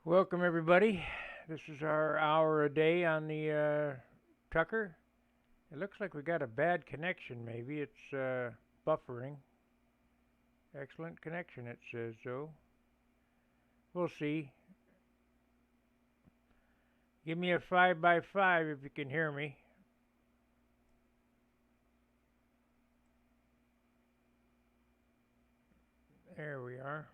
Welcome, everybody. This is our hour a day on the Tucker. It looks like we got a bad connection, maybe. It's buffering. Excellent connection, it says, though. We'll see. Give me a 5 by 5 if you can hear me. There we are.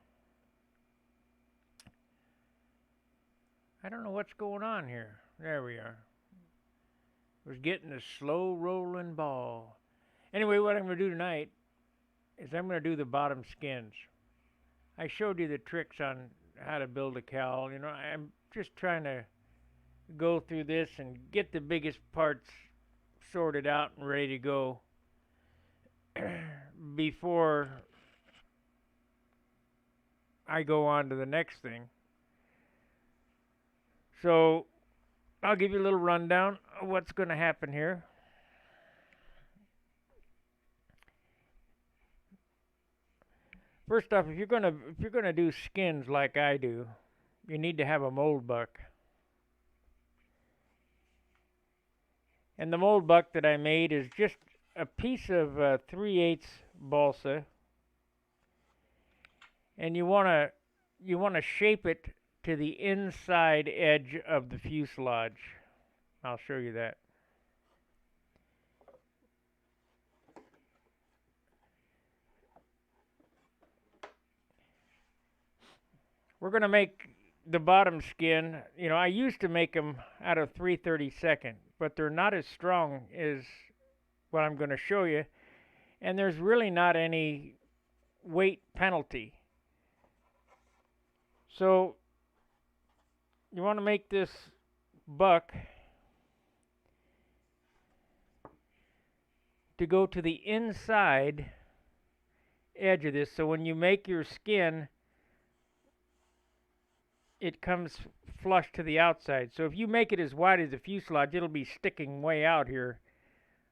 I don't know what's going on here. There we are. Was getting a slow rolling ball. Anyway, what I'm going to do tonight is I'm going to do the bottom skins. I showed you the tricks on how to build a cowl. I'm just trying to go through this and get the biggest parts sorted out and ready to go before I go on to the next thing. So I'll give you a little rundown of what's going to happen here. First off, if you're gonna do skins like I do, you need to have a mold buck. And the mold buck that I made is just a piece of 3/8 balsa, and you wanna shape it to the inside edge of the fuselage. I'll show you that. We're gonna make the bottom skin. I used to make them out of 3/32, but they're not as strong as what I'm going to show you, and there's really not any weight penalty. So you want to make this buck to go to the inside edge of this, so when you make your skin, it comes flush to the outside. So if you make it as wide as the fuselage, it'll be sticking way out here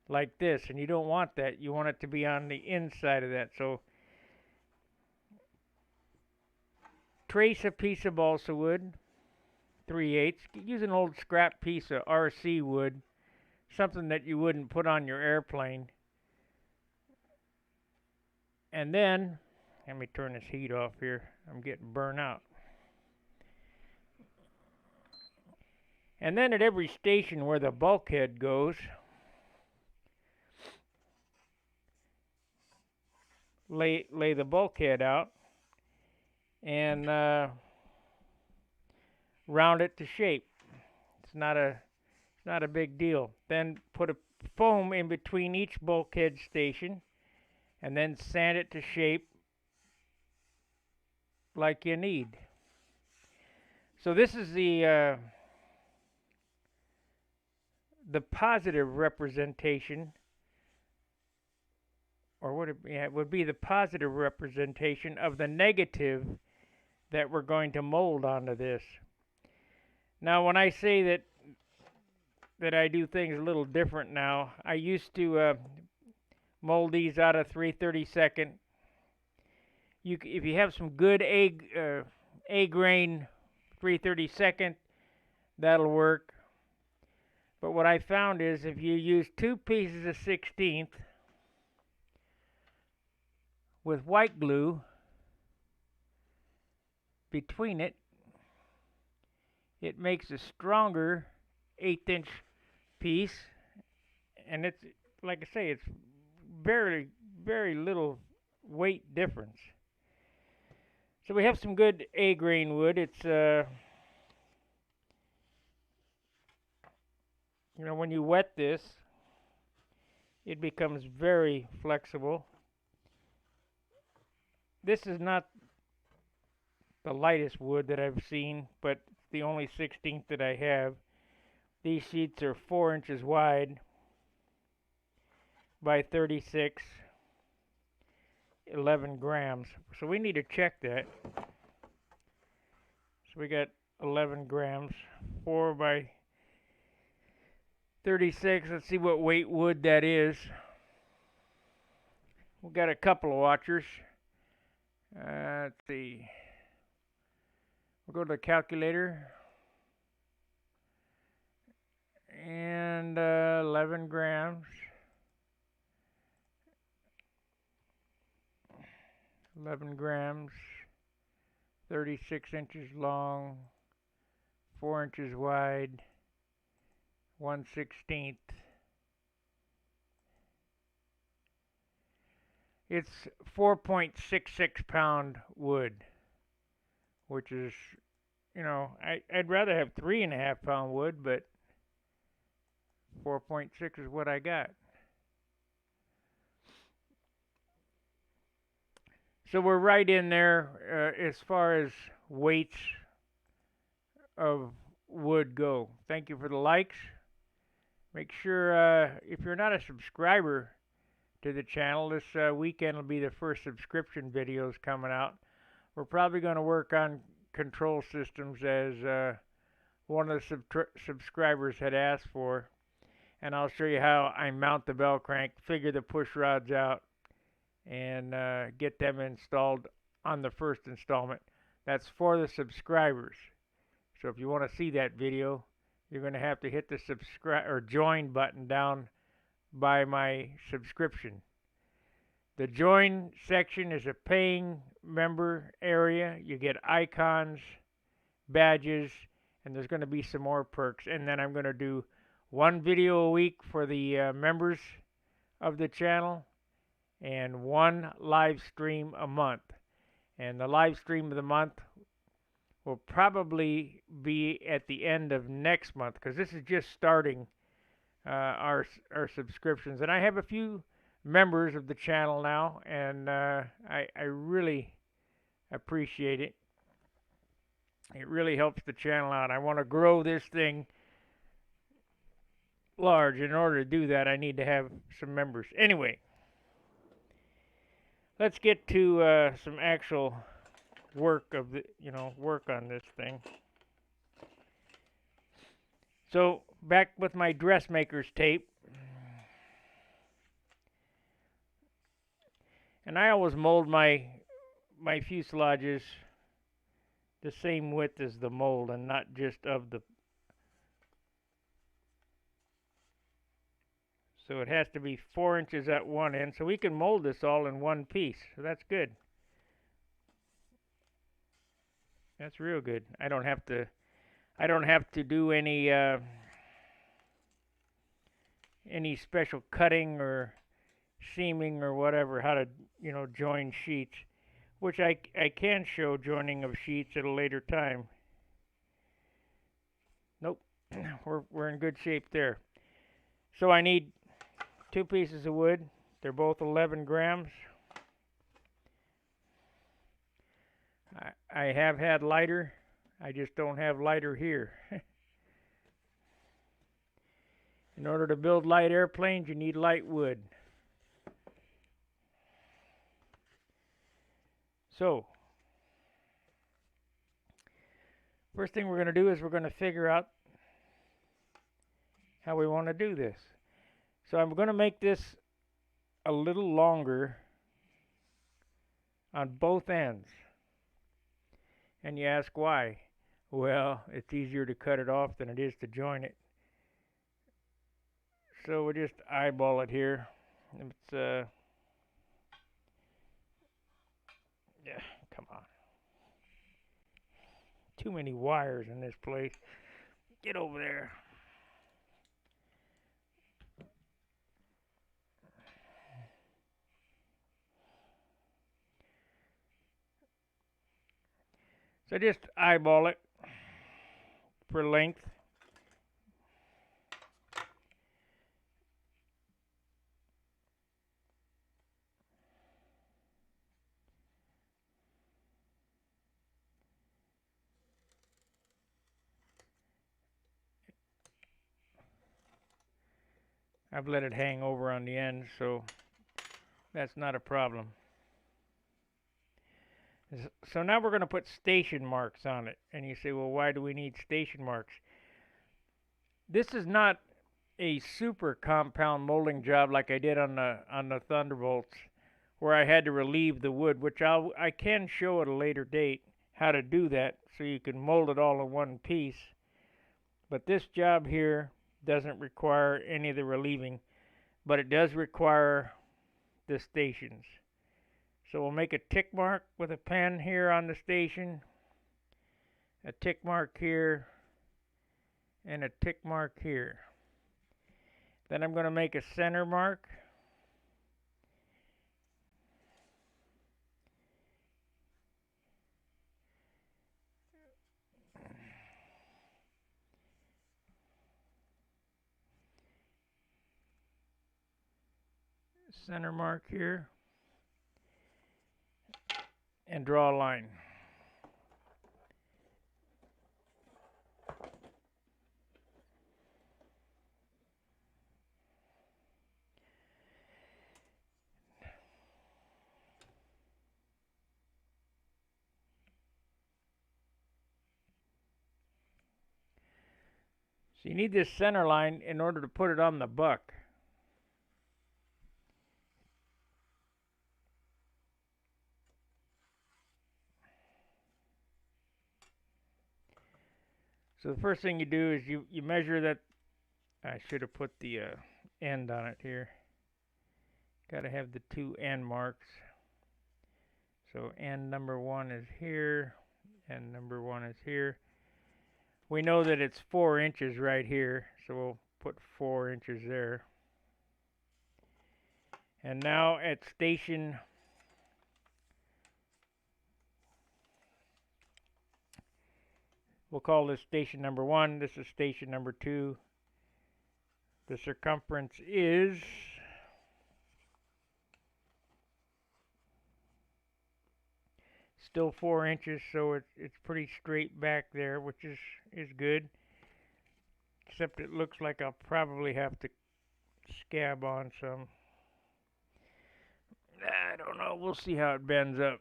like this, and you don't want that. You want it to be on the inside of that. So trace a piece of balsa wood, 3/8. Use an old scrap piece of RC wood, something that you wouldn't put on your airplane. And then, let me turn this heat off here. I'm getting burnt out. And then at every station where the bulkhead goes, lay the bulkhead out and round it to shape. It's not a big deal. Then put a foam in between each bulkhead station, and then sand it to shape like you need. So this is the positive representation, or it would be the positive representation of the negative that we're going to mold onto this. Now, when I say that I do things a little different now, I used to mold these out of 3/32. If you have some good A grain 3/32, that'll work. But what I found is if you use two pieces of 16th with white glue between it, it makes a stronger 1/8 piece, and it's, like I say, it's very, very little weight difference. So we have some good A grain wood. It's when you wet this, it becomes very flexible. This is not the lightest wood that I've seen, but it's the only 16th that I have. These sheets are 4 inches wide by 36, 11 grams. So we need to check that. So we got 11 grams, 4 by 36. Let's see what weight wood that is. We've got a couple of watchers. Let's see. We'll go to the calculator. And 11 grams. 11 grams. 36 inches long. 4 inches wide. 1/16. It's 4.66 pound wood, which is, I'd rather have 3.5 pound wood, but 4.6 is what I got. So we're right in there as far as weights of wood go. Thank you for the likes. Make sure if you're not a subscriber to the channel, this weekend will be the first subscription videos coming out. We're probably going to work on control systems as one of the subscribers had asked for. And I'll show you how I mount the bell crank, figure the push rods out, and get them installed on the first installment. That's for the subscribers. So if you want to see that video, you're going to have to hit the subscribe or join button down by my subscription. The join section is a paying member area. You get icons, badges, and there's going to be some more perks. And then I'm going to do one video a week for the members of the channel and one live stream a month. And the live stream of the month will probably be at the end of next month, because this is just starting our subscriptions. And I have a few members of the channel now, and I really appreciate it. It really helps the channel out. I want to grow this thing large. In order to do that, I need to have some members. Anyway, let's get to some actual work of the, work on this thing. So back with my dressmaker's tape, and I always mold my fuselages the same width as the mold, and not just of the. So it has to be 4 inches at one end, so we can mold this all in one piece. So that's good. That's real good. I don't have to do any special cutting or seaming or whatever, how to, join sheets, which I can show joining of sheets at a later time. Nope. We're in good shape there. So I need 2 pieces of wood. They're both 11 grams. I have had lighter. I just don't have lighter here. In order to build light airplanes, you need light wood. So, first thing we're going to do is we're going to figure out how we want to do this. So I'm going to make this a little longer on both ends. And you ask why? Well, it's easier to cut it off than it is to join it. So we'll just eyeball it here. It's yeah, come on. Too many wires in this place. Get over there. So just eyeball it for length. I've let it hang over on the end, so that's not a problem. So now we're going to put station marks on it. And you say, well, why do we need station marks? This is not a super compound molding job like I did on the Thunderbolts, where I had to relieve the wood, which I can show at a later date how to do that so you can mold it all in one piece. But this job here doesn't require any of the relieving, but it does require the stations. So we'll make a tick mark with a pen here on the station, a tick mark here, and a tick mark here. Then I'm going to make a center mark. Center mark here. And draw a line. So you need this center line in order to put it on the buck. So the first thing you do is you measure that. I should have put the end on it here. Got to have the two end marks. So end number 1 is here, end number 1 is here. We know that it's 4 inches right here, so we'll put 4 inches there. And now at station, we'll call this station number 1. This is station number 2. The circumference is still 4 inches, so it's pretty straight back there, which is good. Except it looks like I'll probably have to scab on some. I don't know. We'll see how it bends up.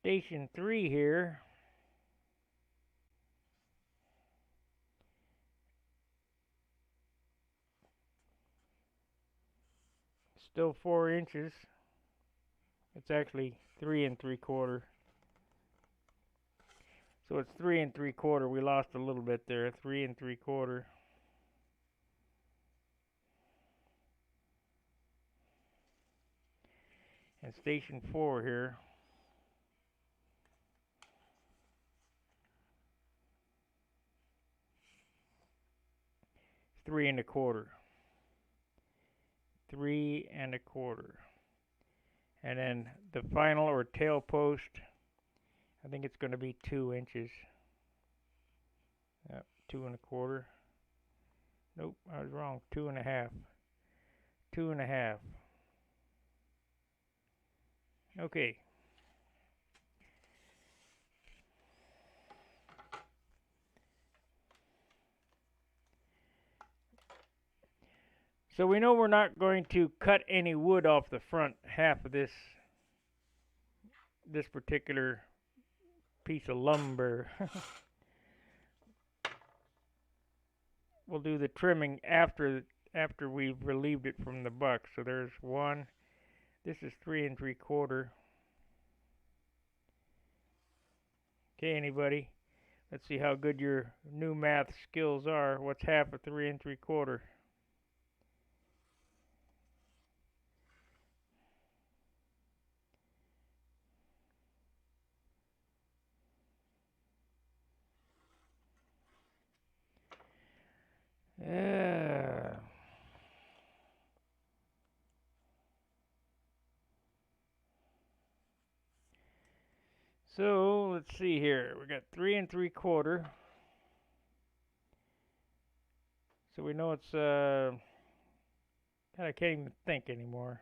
Station 3 here. Still 4 inches. It's actually 3 3/4. So it's 3 3/4. We lost a little bit there. 3 3/4. And station 4 here. It's 3 1/4. 3 1/4. And then the final or tail post, I think it's going to be 2 inches. Yep, 2 1/4. Nope, I was wrong. 2 1/2. 2 1/2. Okay. So we know we're not going to cut any wood off the front half of this particular piece of lumber. We'll do the trimming after we've relieved it from the buck. So there's 1. This is 3 3/4. Okay, anybody? Let's see how good your new math skills are. What's half of 3 3/4? Yeah. So let's see here. We got 3 3/4. So we know it's God, I can't even think anymore.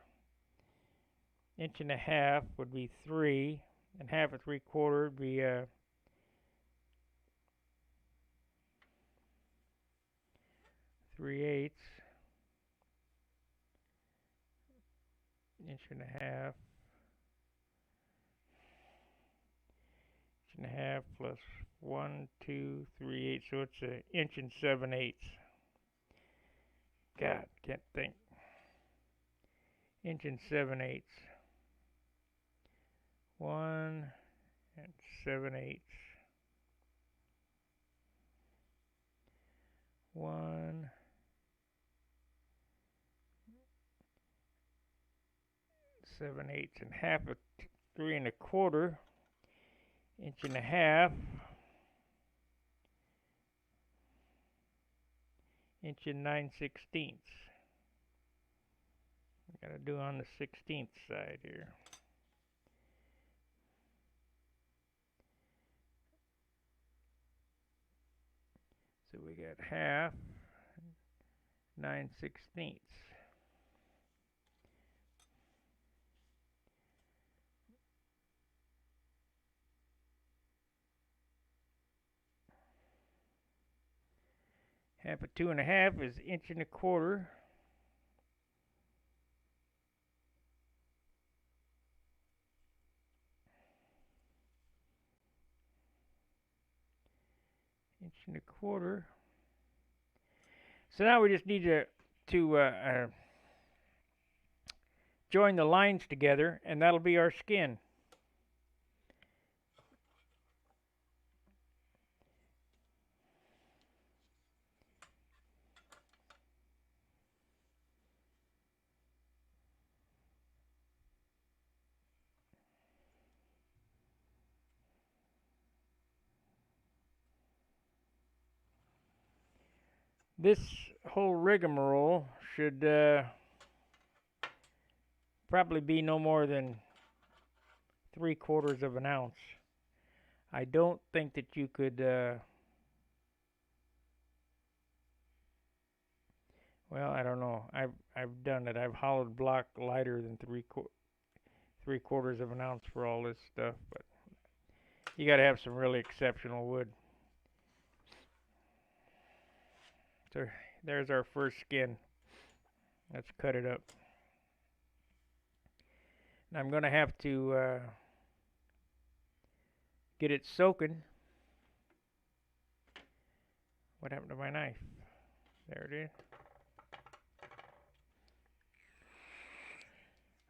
1.5 inches would be 3, and 1/2 3/4 would be 3/8. 1.5 inches. 1.5 inches plus 1, 2, 3/8. So it's 1 inch and 7/8. God, can't think. 1 inch and 7/8. 1 7/8. 1 7/8 and half of 3 1/4, inch and a half, inch and 9/16. Gotta do on the 16th side here. So we got half, 9/16. Half of 2 1/2 is inch and a quarter. Inch and a quarter. So now we just need to join the lines together, and that'll be our skin. This whole rigmarole should probably be no more than 3/4 of an ounce. I don't think that you could, well, I don't know. I've done it. I've hollowed block lighter than 3/4 of an ounce for all this stuff, but you got to have some really exceptional wood. So there's our first skin. Let's cut it up. Now I'm going to have to get it soaking. What happened to my knife? There it is.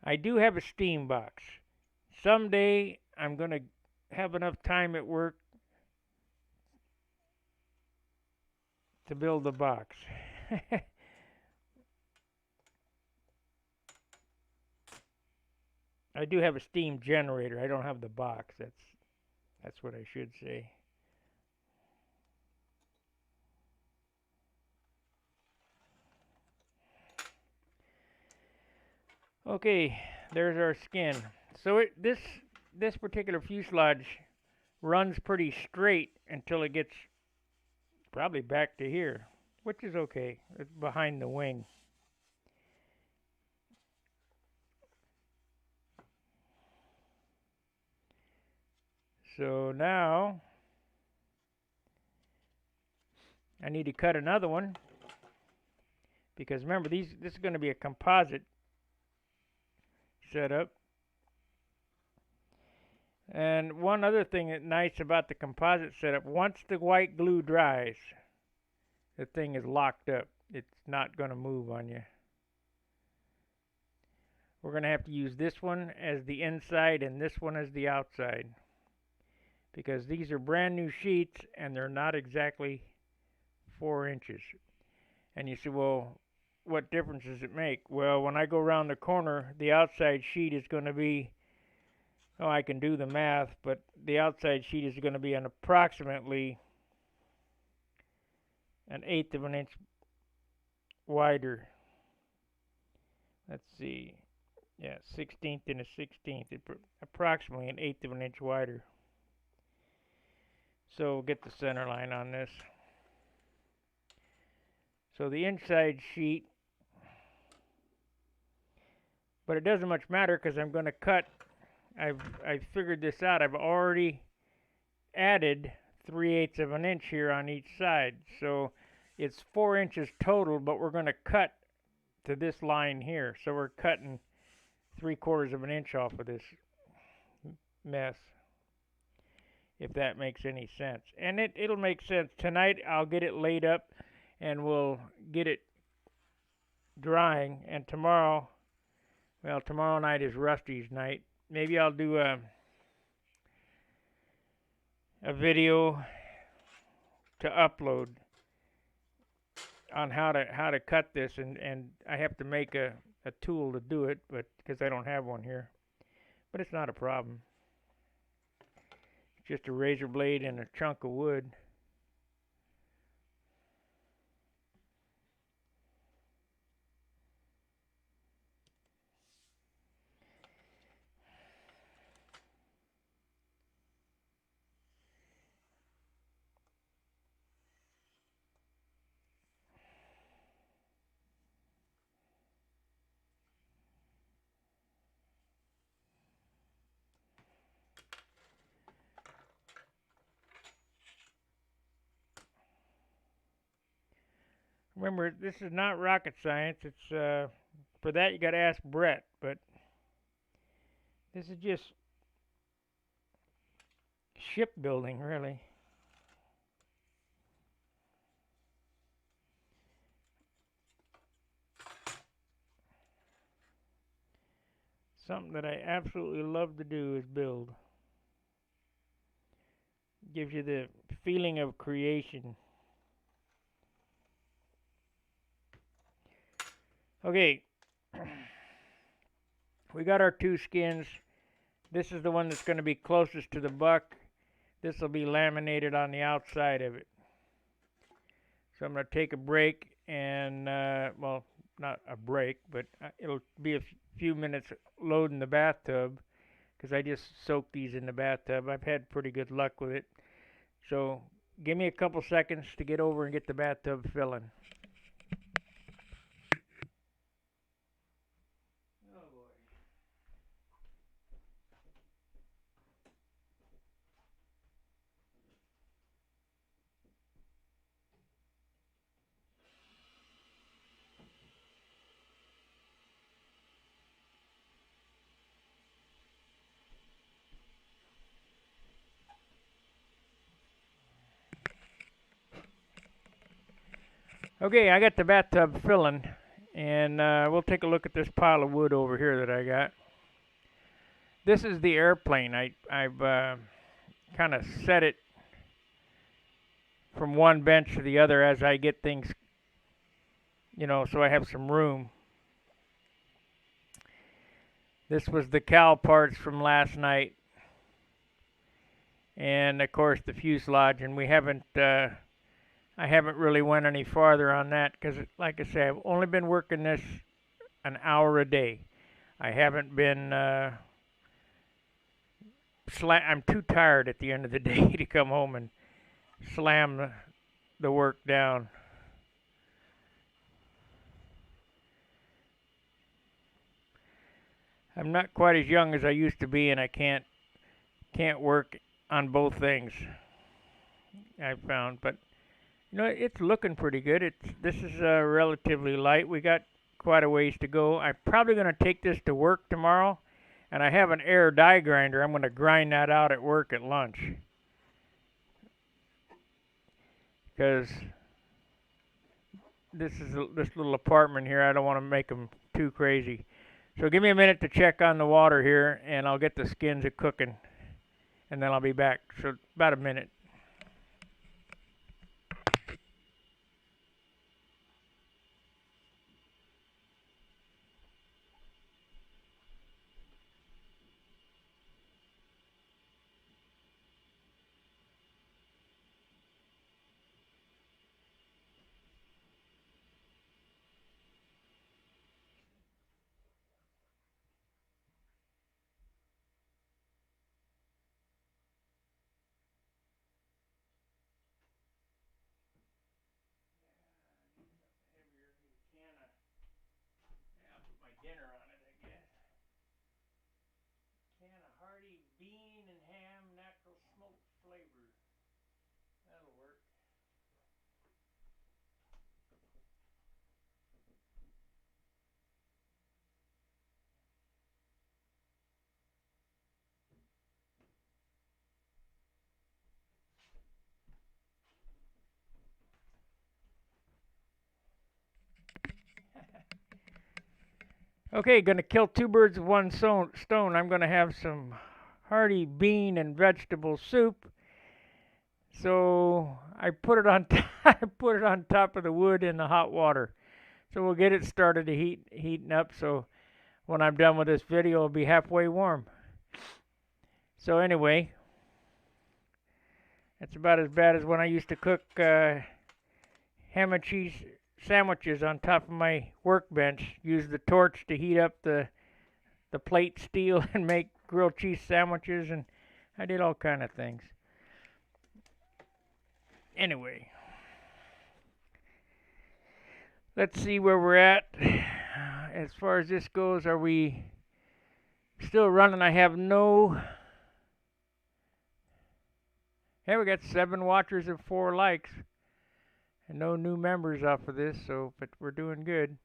I do have a steam box. Someday I'm going to have enough time at work to build the box. I do have a steam generator. I don't have the box. That's what I should say. Okay, there's our skin. So this particular fuselage runs pretty straight until it gets probably back to here, which is okay. It's behind the wing. So now I need to cut another one because remember this is going to be a composite setup. And one other thing that's nice about the composite setup, once the white glue dries, the thing is locked up. It's not going to move on you. We're going to have to use this one as the inside and this one as the outside, because these are brand new sheets and they're not exactly 4 inches. And you say, well, what difference does it make? Well, when I go around the corner, the outside sheet is going to be, oh, I can do the math, but the outside sheet is going to be an approximately 1/8 of an inch wider. Let's see. Yeah, 16th and a 16th. Approximately 1/8 of an inch wider. So we'll get the center line on this. So the inside sheet, but it doesn't much matter because I'm going to cut. I've figured this out. I've already added 3/8 of an inch here on each side. So it's 4 inches total, but we're going to cut to this line here. So we're cutting 3/4 of an inch off of this mess, if that makes any sense. And it'll make sense. Tonight I'll get it laid up and we'll get it drying. And tomorrow, well, tomorrow night is Rusty's night. Maybe I'll do a video to upload on how to cut this, and I have to make a tool to do it, but because I don't have one here. But it's not a problem. It's just a razor blade and a chunk of wood. Remember, this is not rocket science. It's for that you got to ask Brett, but this is just shipbuilding, really. Something that I absolutely love to do is build. Gives you the feeling of creation. Okay, we got our two skins. This is the one that's going to be closest to the buck. This will be laminated on the outside of it. So I'm going to take a break and, well, not a break, but it'll be a few minutes loading the bathtub because I just soaked these in the bathtub. I've had pretty good luck with it. So give me a couple seconds to get over and get the bathtub filling. Okay, I got the bathtub filling, and we'll take a look at this pile of wood over here that I got. This is the airplane. I've kind of set it from one bench to the other as I get things, so I have some room. This was the cowl parts from last night, and of course the fuselage, and I haven't really went any farther on that because, like I say, I've only been working this an hour a day. I haven't been. I'm too tired at the end of the day to come home and slam the work down. I'm not quite as young as I used to be, and I can't work on both things. I've found, but it's looking pretty good. This is relatively light. We got quite a ways to go. I'm probably going to take this to work tomorrow, and I have an air die grinder. I'm going to grind that out at work at lunch because this little apartment here. I don't want to make them too crazy. So give me a minute to check on the water here, and I'll get the skins a cooking, and then I'll be back. So about a minute. Dinner on it, I guess. Can of hearty bean and ham natural smoked flavor. That'll work. Okay, gonna kill two birds with one stone. I'm gonna have some hearty bean and vegetable soup, So I put it on I put it on top of the wood in the hot water. So we'll get it started to heating up. So when I'm done with this video, it'll be halfway warm. So anyway, that's about as bad as when I used to cook ham and cheese sandwiches on top of my workbench. Use the torch to heat up the plate steel and make grilled cheese sandwiches, and I did all kind of things. Anyway, let's see where we're at. As far as this goes, are we still running? I have no... Hey, we got 7 watchers and 4 likes. And no new members off of this, but we're doing good.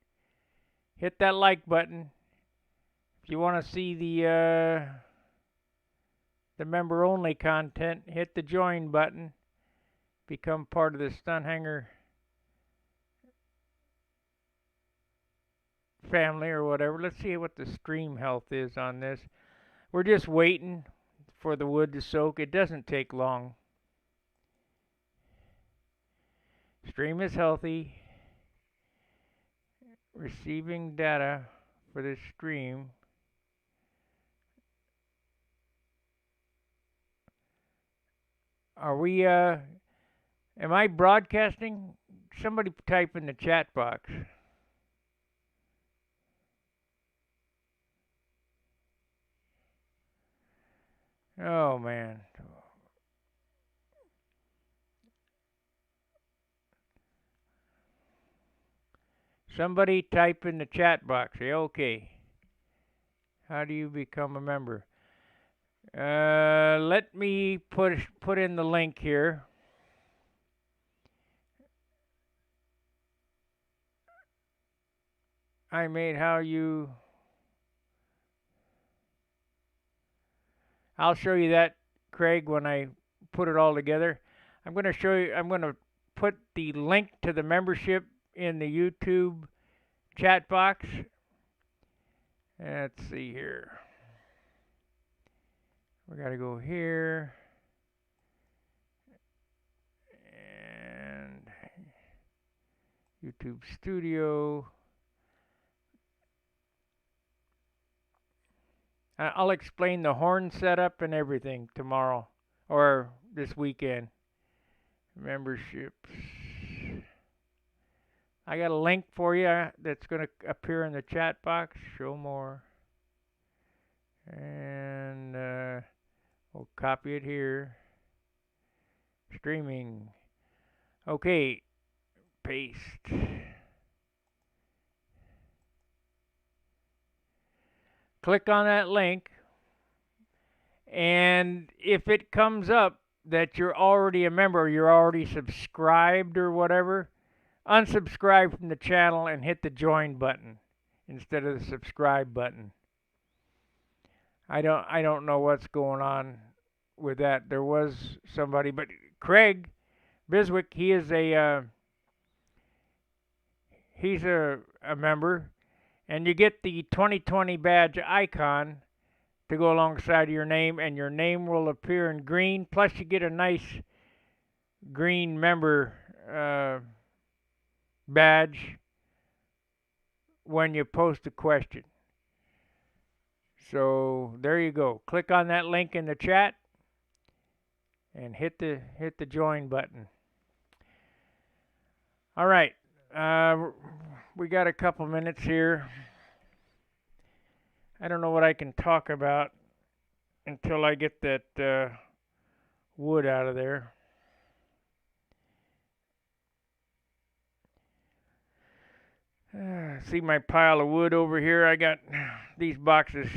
Hit that like button. If you want to see the member-only content, hit the join button. Become part of the Stunt Hangar family or whatever. Let's see what the stream health is on this. We're just waiting for the wood to soak. It doesn't take long. Stream is healthy. Receiving data for this stream. Are we, am I broadcasting? Somebody type in the chat box. Oh, man. Somebody type in the chat box. Say, okay. How do you become a member? Let me put in the link here. I made how you... I'll show you that, Craig, when I put it all together. I'm going to show you, I'm going to put the link to the membership in the YouTube chat box. Let's see here. We got to go here. And YouTube Studio. I'll explain the horn setup and everything tomorrow or this weekend. Memberships. I got a link for you that's going to appear in the chat box. Show more. And we'll copy it here. Streaming. Okay. Paste. Click on that link, and if it comes up that you're already a member, you're already subscribed or whatever, unsubscribe from the channel and hit the join button instead of the subscribe button. I don't know what's going on with that. There was somebody, but Craig Biswick, he's a member. And you get the 2020 badge icon to go alongside of your name, and your name will appear in green. Plus, you get a nice green member badge when you post a question. So there you go. Click on that link in the chat and hit the join button. All right. We got a couple minutes here. I don't know what I can talk about until I get that wood out of there. See my pile of wood over here? I got these boxes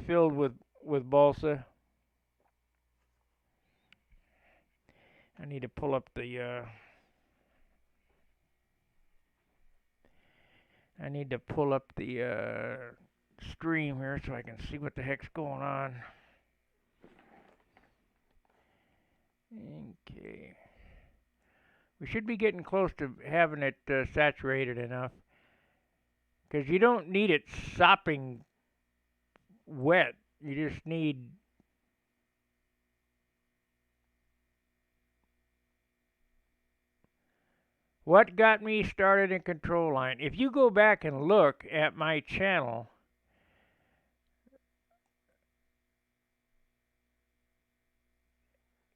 filled with balsa. I need to pull up the stream here so I can see what the heck's going on. Okay. We should be getting close to having it saturated enough, because you don't need it sopping wet. You just need What got me started in control line? If you go back and look at my channel,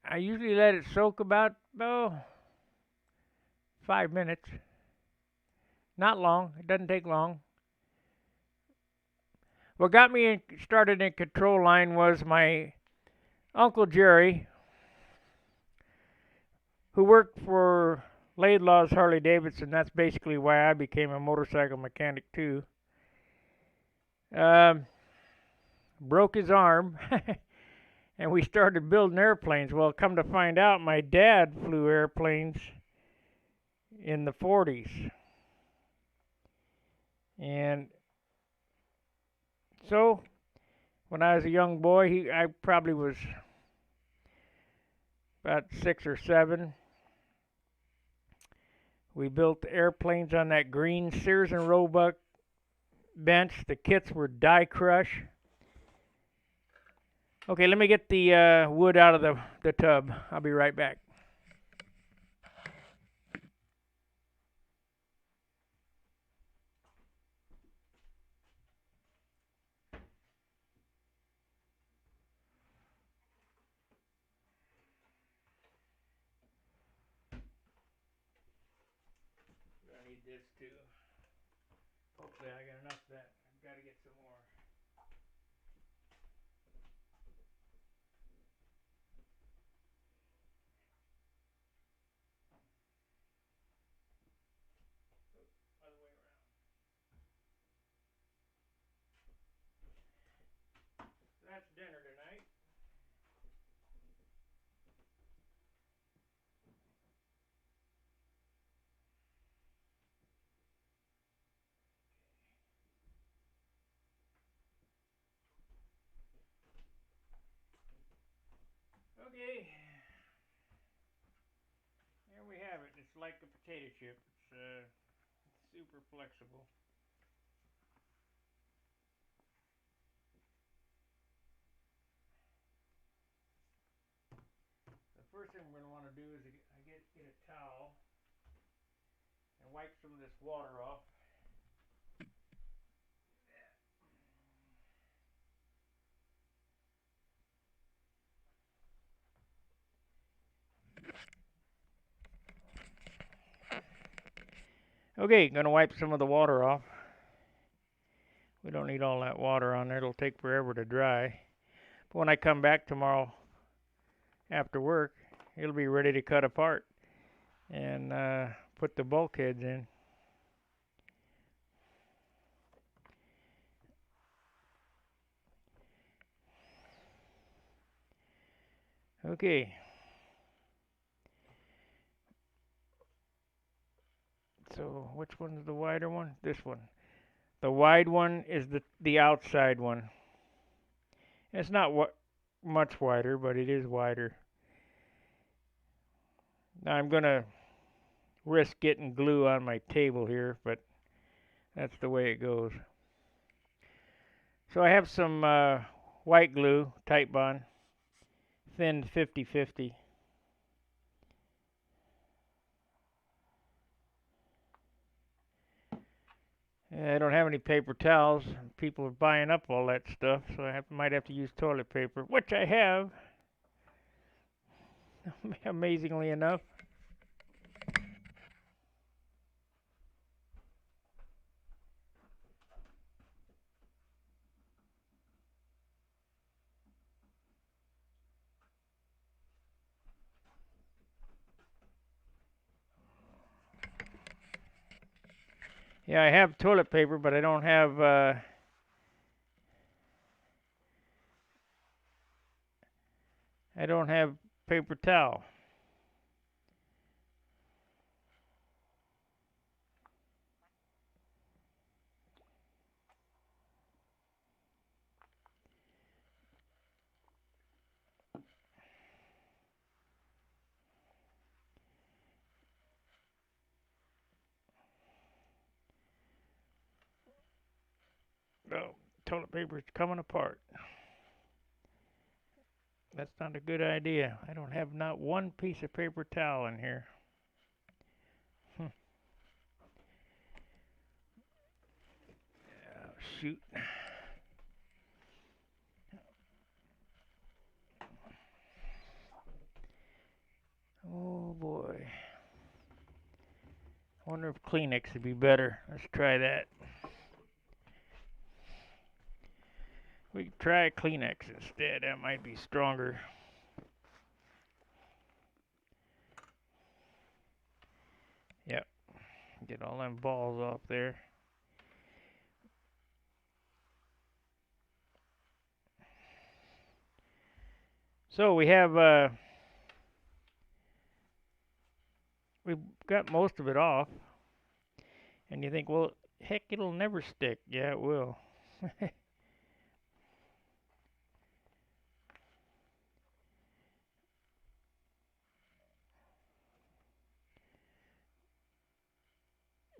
I usually let it soak about 5 minutes. Not long. It doesn't take long. What got me started in control line was my Uncle Jerry, who worked for Laidlaw's Harley Davidson. That's basically why I became a motorcycle mechanic too. Um, Broke his arm, and we started building airplanes. Well, come to find out, my dad flew airplanes in the 40s. And so, when I was a young boy, I probably was about 6 or 7. We built airplanes on that green Sears and Roebuck bench. The kits were die crush. Okay, let me get the wood out of the tub. I'll be right back. I need this too. Hopefully I got enough of that. I've got to get some more. Other way around. That's dinner tonight. Okay, there we have it. It's like a potato chip. It's super flexible. The first thing we're going to want to do is get a towel and wipe some of this water off. Okay, going to wipe some of the water off. We don't need all that water on there. It'll take forever to dry. But when I come back tomorrow after work, it'll be ready to cut apart and put the bulkheads in. Okay. So which one's the wider one? This one. The wide one is the outside one. It's not much wider, but it is wider. Now I'm gonna risk getting glue on my table here, but that's the way it goes. So I have some white glue, Type Bond, thin 50/50. I don't have any paper towels. People are buying up all that stuff, so might have to use toilet paper, which I have, amazingly enough. Yeah, I have toilet paper, but I don't have paper towel. Oh, toilet paper is coming apart. That's not a good idea. I don't have not one piece of paper towel in here. shoot. Oh boy. I wonder if Kleenex would be better. Let's try that. We could try Kleenex instead. That might be stronger. Yep. Get all them balls off there. So we've got most of it off. And you think, well, heck, it'll never stick. Yeah, it will.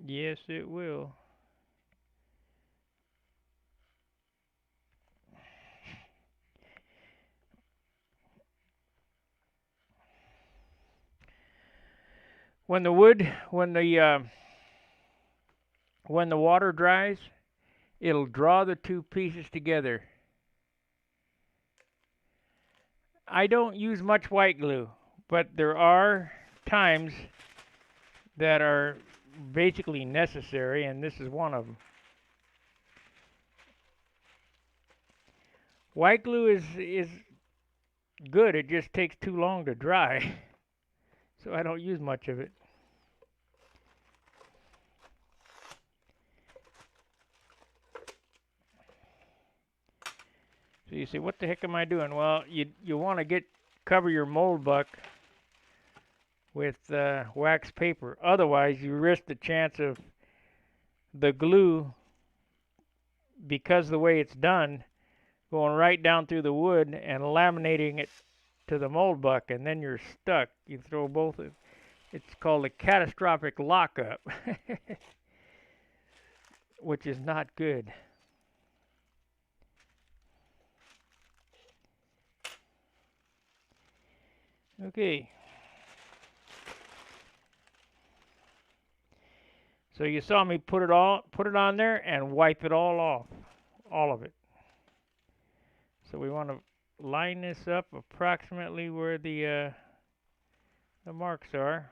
Yes, it will. When the wood, when the water dries, it'll draw the two pieces together. I don't use much white glue, but there are times that are basically necessary, and this is one of them. White glue is good. It just takes too long to dry, so I don't use much of it. So you say, what the heck am I doing? Well, you want to cover your mold buck with wax paper. Otherwise, you risk the chance of the glue, because of the way it's done, going right down through the wood and laminating it to the mold buck, and then you're stuck. You throw both. It's called a catastrophic lockup, which is not good. Okay. So you saw me put it on there and wipe it all off, all of it. So we want to line this up approximately where the marks are.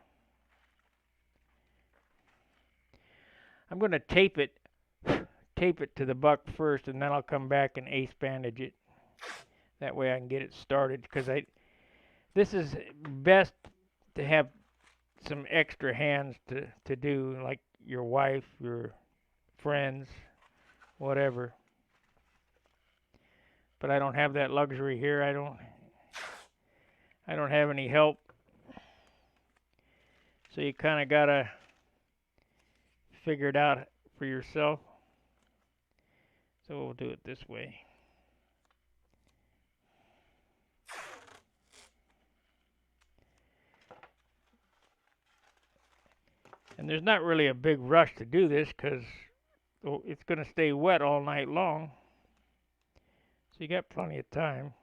I'm going to tape it to the buck first, and then I'll come back and ace bandage it. That way I can get it started, because this is best to have some extra hands to do, like your wife, your friends, whatever. But I don't have that luxury here. I don't have any help. So you kind of gotta figure it out for yourself. So we'll do it this way. And there's not really a big rush to do this, because it's going to stay wet all night long. So you got plenty of time.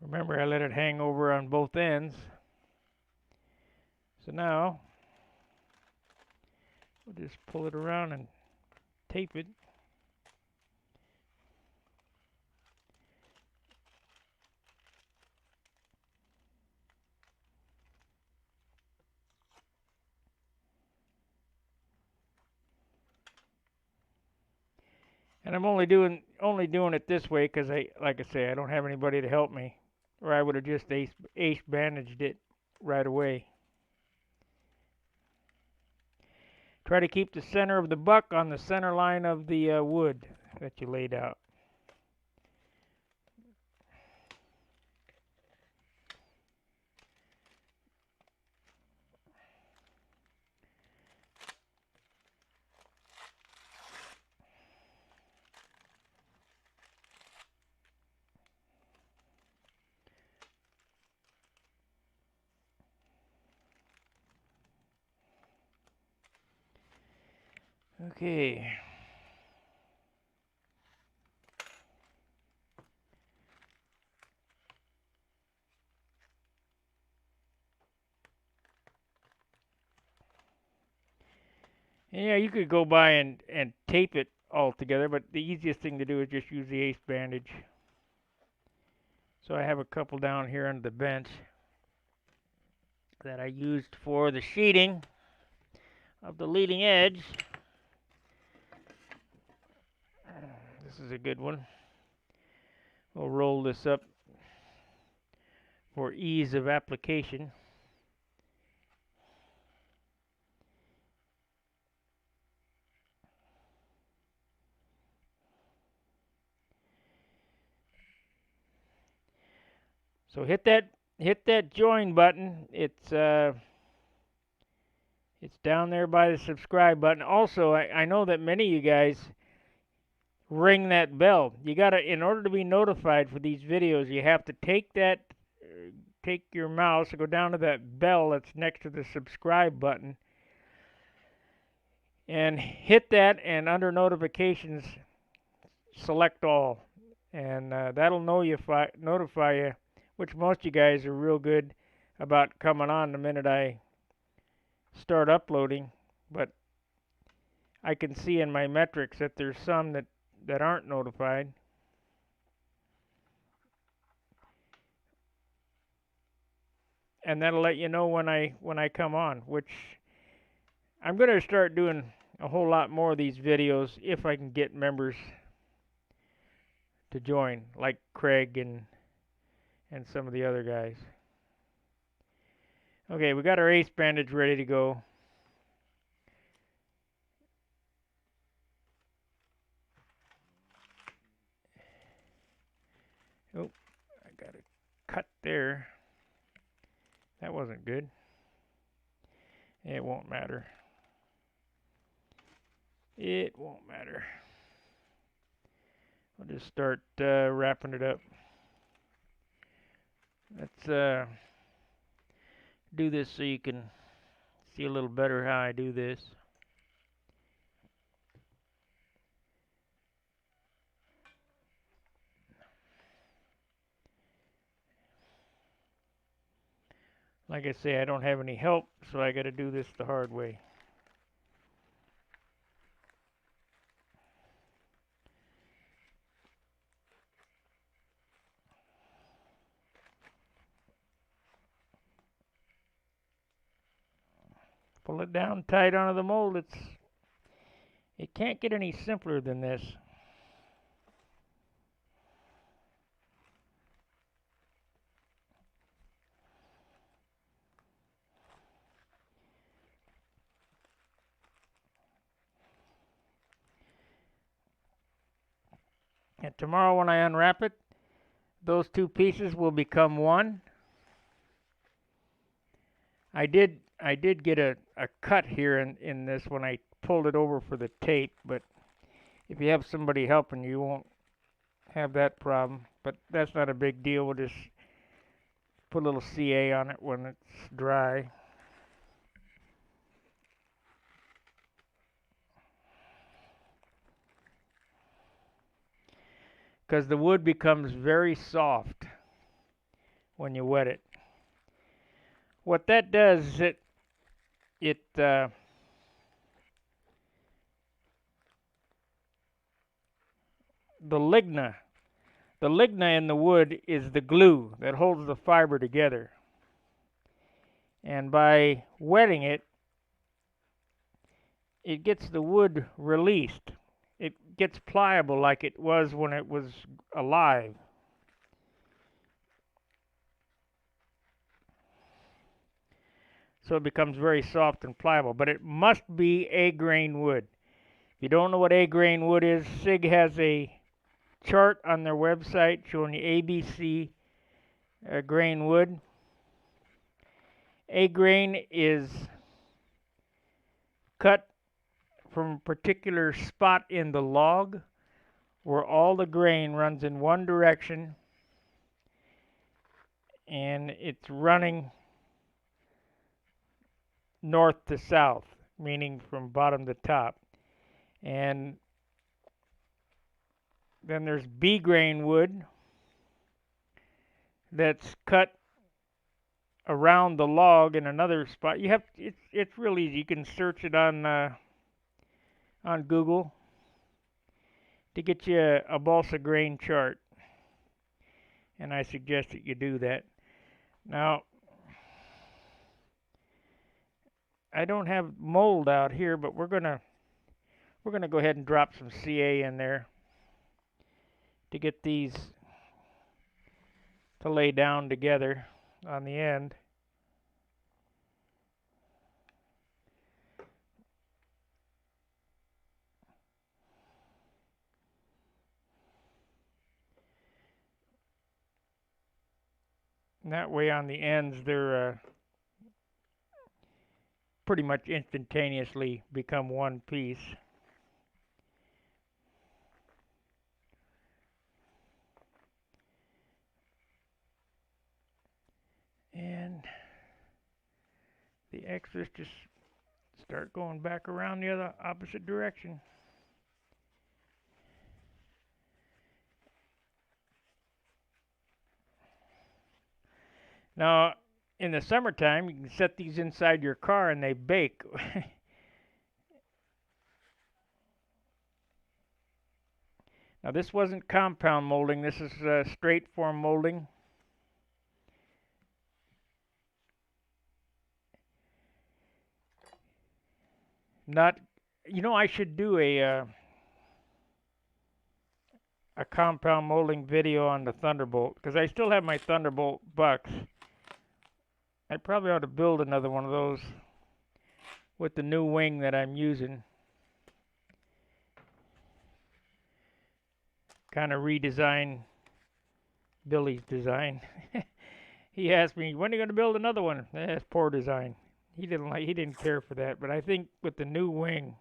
Remember, I let it hang over on both ends. So now we'll just pull it around and tape it. And I'm only doing it this way because like I say, I don't have anybody to help me, or I would have just ace bandaged it right away. Try to keep the center of the buck on the center line of the wood that you laid out. Okay. And yeah, you could go by and tape it all together, but the easiest thing to do is just use the ace bandage. So I have a couple down here under the bench that I used for the sheeting of the leading edge. This is a good one. We'll roll this up for ease of application. So hit that join button. It's down there by the subscribe button. Also, I know that many of you guys ring that bell. You gotta, in order to be notified for these videos, you have to take your mouse and go down to that bell that's next to the subscribe button and hit that, and under notifications select all, and that'll notify you, which most of you guys are real good about coming on the minute I start uploading, but I can see in my metrics that there's some that aren't notified. And that'll let you know when I come on, which I'm going to start doing a whole lot more of these videos if I can get members to join, like Craig and some of the other guys. Okay, we got our ace bandage ready to go. Oh, I got a cut there. That wasn't good. It won't matter. It won't matter. I'll just start wrapping it up. Let's do this so you can see a little better how I do this. Like I say, I don't have any help, so I got to do this the hard way. Pull it down tight onto the mold. It can't get any simpler than this. And tomorrow when I unwrap it, those two pieces will become one. I did get a cut here in this when I pulled it over for the tape, but if you have somebody helping you won't have that problem. But that's not a big deal. We'll just put a little CA on it when it's dry. Because the wood becomes very soft when you wet it. What that does is the ligna in the wood is the glue that holds the fiber together. And by wetting it, it gets the wood released. It gets pliable like it was when it was alive. So it becomes very soft and pliable, but it must be A-grain wood. If you don't know what A-grain wood is, SIG has a chart on their website showing you ABC grain wood. A-grain is cut from a particular spot in the log where all the grain runs in one direction and it's running north to south, meaning from bottom to top. And then there's B grain wood that's cut around the log in another spot. It's real easy. You can search it on on Google to get you a balsa grain chart, and I suggest that you do that. Now, I don't have mold out here, but we're gonna go ahead and drop some CA in there to get these to lay down together on the end. And that way on the ends they're pretty much instantaneously become one piece. And the extras just start going back around the other opposite direction. Now, in the summertime, you can set these inside your car and they bake. Now, this wasn't compound molding. This is straight form molding. Not, I should do a compound molding video on the Thunderbolt because I still have my Thunderbolt bucks. I probably ought to build another one of those with the new wing that I'm using. Kind of redesign Billy's design. He asked me, "When are you going to build another one?" That's poor design. He didn't care for that, but I think with the new wing,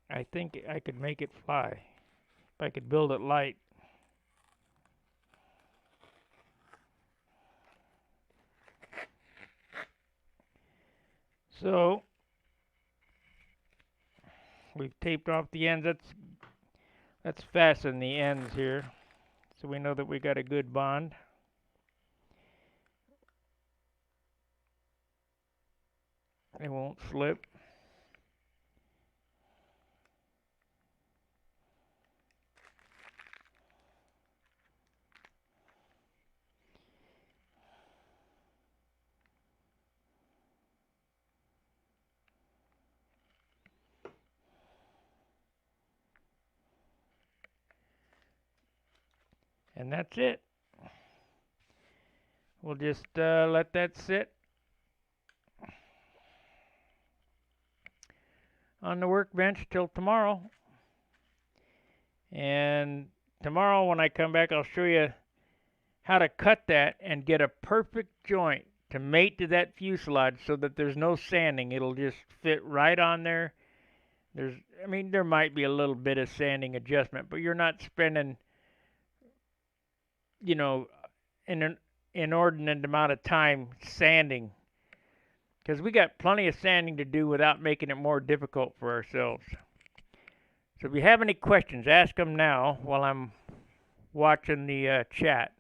I think I could make it fly if I could build it light. So we've taped off the ends. Let's fasten the ends here so we know that we got a good bond. It won't slip. And that's it. We'll just let that sit on the workbench till tomorrow. And tomorrow when I come back, I'll show you how to cut that and get a perfect joint to mate to that fuselage so that there's no sanding. It'll just fit right on there. There might be a little bit of sanding adjustment, but you're not spending, an inordinate amount of time sanding, because we got plenty of sanding to do without making it more difficult for ourselves. So if you have any questions, ask them now while I'm watching the chat.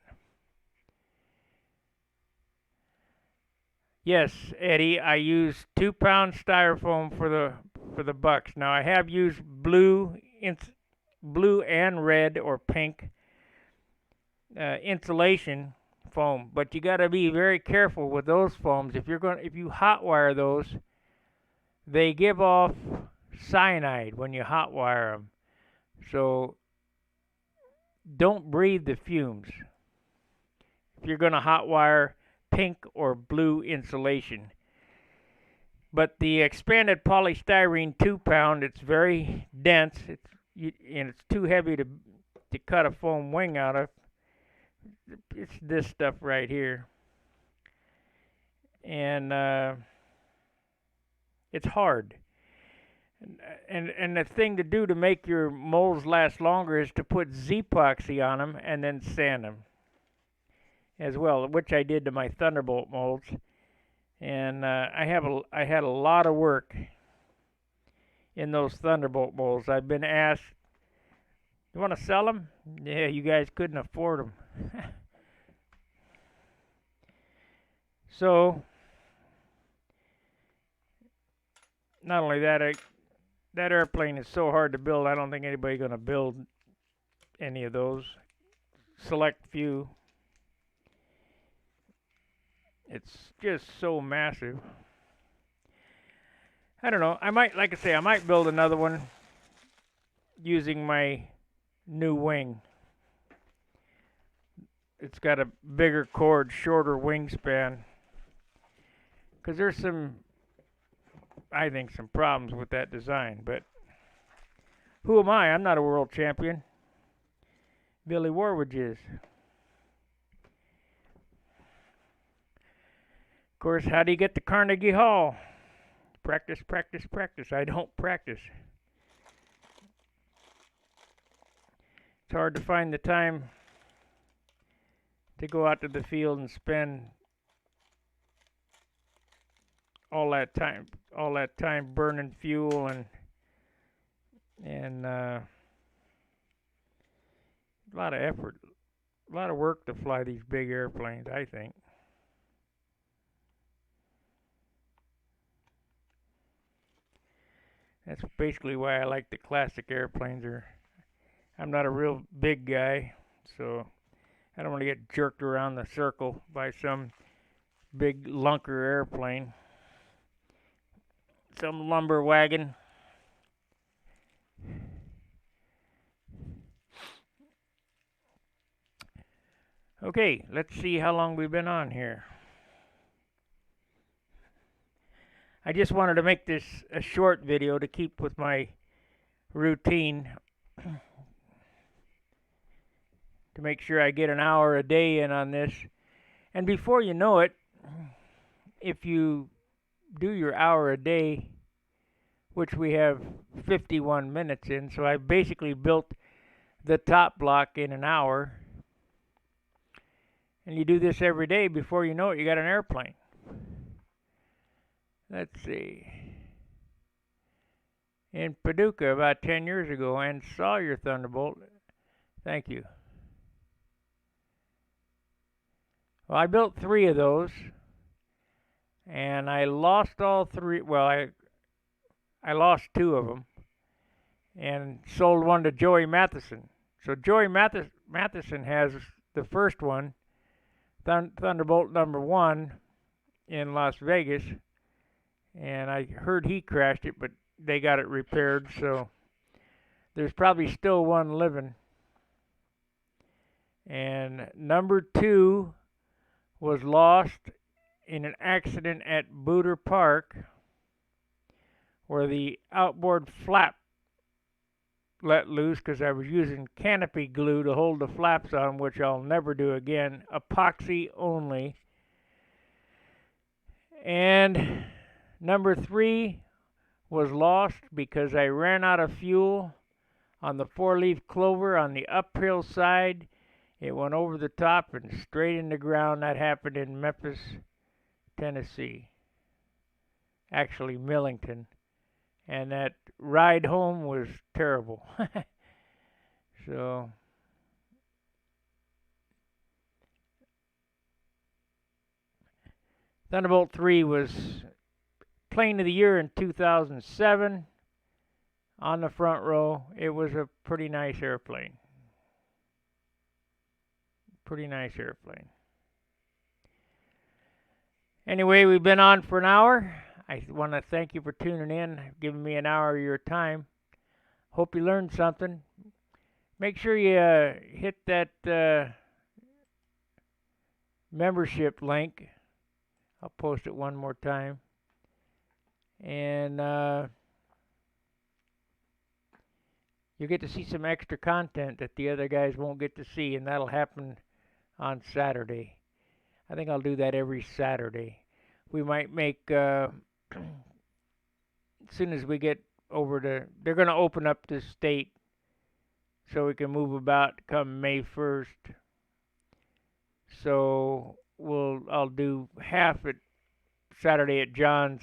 Yes, Eddie, I use 2-pound styrofoam for the bucks. Now I have used blue and red or pink insulation foam, but you got to be very careful with those foams. If you hot wire those, they give off cyanide when you hot wire them. So don't breathe the fumes if you're going to hot wire pink or blue insulation. But the expanded polystyrene 2-pound, it's very dense. And it's too heavy to cut a foam wing out of. It's this stuff right here, and it's hard. And the thing to do to make your molds last longer is to put Z-epoxy on them and then sand them as well, which I did to my Thunderbolt molds. And I had a lot of work in those Thunderbolt molds. I've been asked, "You want to sell them?" Yeah, you guys couldn't afford them. So, not only that, that airplane is so hard to build. I don't think anybody's going to build any of those. Select few. It's just so massive. I don't know. I might, like I say, I might build another one using my new wing. It's got a bigger chord, shorter wingspan. Because there's some, I think, some problems with that design. But who am I? I'm not a world champion. Billy Warwood is. Of course, how do you get to Carnegie Hall? Practice, practice, practice. I don't practice. It's hard to find the time to go out to the field and spend all that time burning fuel and a lot of effort, a lot of work to fly these big airplanes, I think. That's basically why I like the classic airplanes. I'm not a real big guy, so I don't want to get jerked around the circle by some big lunker airplane, some lumber wagon. Okay, let's see how long we've been on here. I just wanted to make this a short video to keep with my routine, to make sure I get an hour a day in on this. And before you know it, if you do your hour a day, which we have 51 minutes in, so I basically built the top block in an hour. And you do this every day, before you know it, you got an airplane. Let's see. In Paducah about 10 years ago, and saw your Thunderbolt. Thank you. Well, I built 3 of those, and I lost all 3. Well, I lost 2 of them, and sold one to Joey Matheson. So Joey Matheson has the first one, Thunderbolt number 1, in Las Vegas, and I heard he crashed it, but they got it repaired, so there's probably still one living. And number 2 was lost in an accident at Booter Park, where the outboard flap let loose because I was using canopy glue to hold the flaps on, which I'll never do again, epoxy only. And number 3 was lost because I ran out of fuel on the 4-leaf clover on the uphill side. It went over the top and straight in the ground. That happened in Memphis, Tennessee. Actually, Millington. And that ride home was terrible. So, Thunderbolt 3 was Plane of the Year in 2007 on the front row. It was a pretty nice airplane. Pretty nice airplane. Anyway, we've been on for an hour. I want to thank you for tuning in, giving me an hour of your time. Hope you learned something. Make sure you hit that membership link. I'll post it one more time. And you'll get to see some extra content that the other guys won't get to see, and that'll happen on Saturday. I think I'll do that every Saturday. We might make, as soon as we get over to, they're going to open up the state so we can move about come May 1st. So I'll do half at Saturday at John's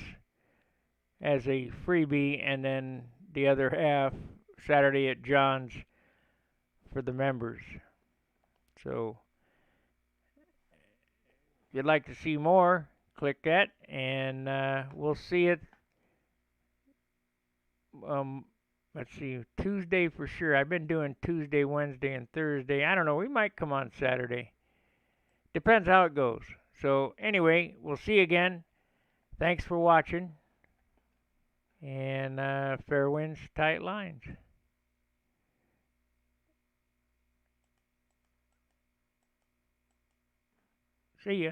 as a freebie, and then the other half Saturday at John's for the members. So if you'd like to see more, click that, and we'll see it let's see, Tuesday for sure. I've been doing Tuesday, Wednesday, and Thursday. I don't know. We might come on Saturday. Depends how it goes. So anyway, we'll see you again. Thanks for watching. And fair winds, tight lines. See ya.